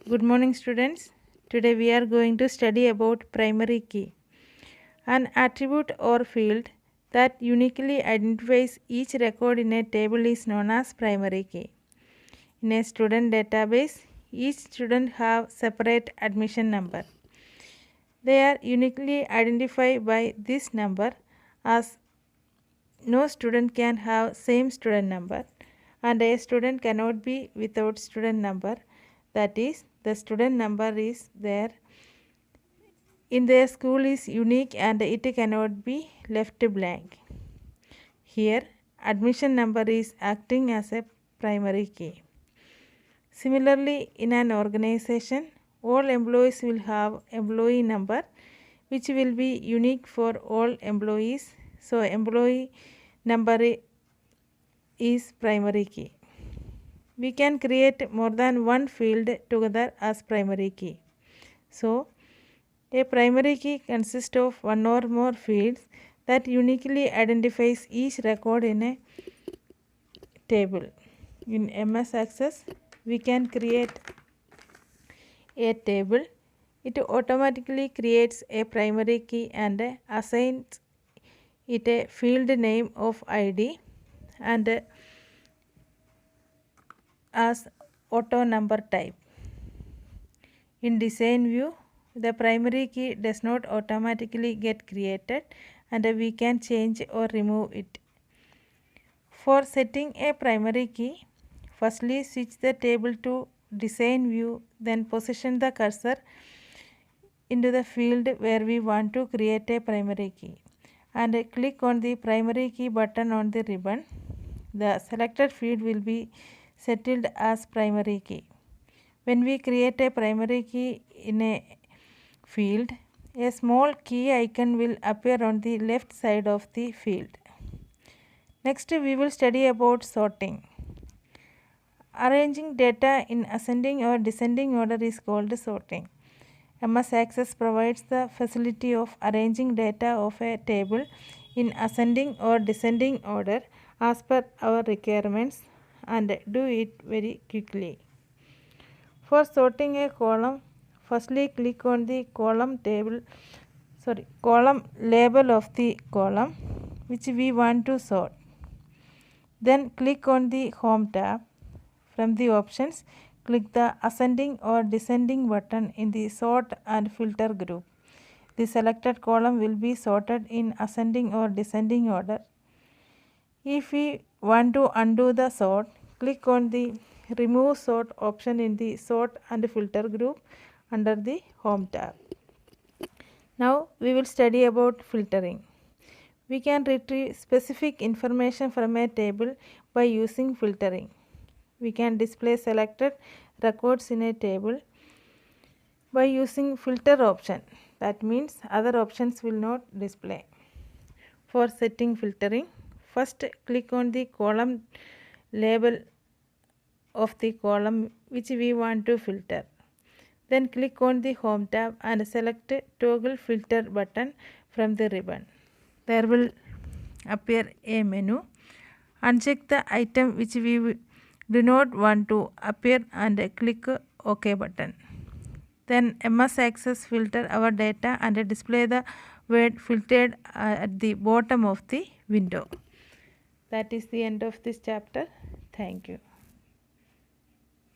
Good morning, students. Today we are going to study about primary key, an attribute or field that uniquely identifies each record in a table is known as primary key. In a student database, each student have separate admission number. They are uniquely identified by this number, as no student can have same student number, and a student cannot be without student number. That is, the student number is there in their school is unique and it cannot be left blank. Here, admission number is acting as a primary key. Similarly, in an organization, all employees will have employee number which will be unique for all employees. So, employee number is primary key. We can create more than one field together as primary key. So, a primary key consists of one or more fields that uniquely identifies each record in a table. In MS Access, we can create a table. It automatically creates a primary key and assigns it a field name of ID and as auto number type. In design view, the primary key does not automatically get created and we can change or remove it. For setting a primary key, firstly switch the table to design view, then position the cursor into the field where we want to create a primary key and click on the primary key button on the ribbon. The selected field will be settled as primary key. When we create a primary key in a field, a small key icon will appear on the left side of the field. Next, we will study about sorting. Arranging data in ascending or descending order is called sorting. MS Access provides the facility of arranging data of a table in ascending or descending order as per our requirements and do it very quickly. For sorting a column, firstly click on the column label of the column which we want to sort. Then click on the Home tab. From the options, click the ascending or descending button in the sort and filter group. The selected column will be sorted in ascending or descending order. If we want to undo the sort, click on the remove sort option in the sort and filter group under the Home tab. Now we will study about filtering. We can retrieve specific information from a table by using filtering. We can display selected records in a table by using filter option. That means other options will not display. For setting filtering, first click on the column label of the column which we want to filter. Then click on the Home tab and select Toggle Filter button from the ribbon. There will appear a menu. Uncheck the item which we do not want to appear and click OK button. Then MS Access filter our data and display the word filtered at the bottom of the window. That is the end of this chapter. Thank you.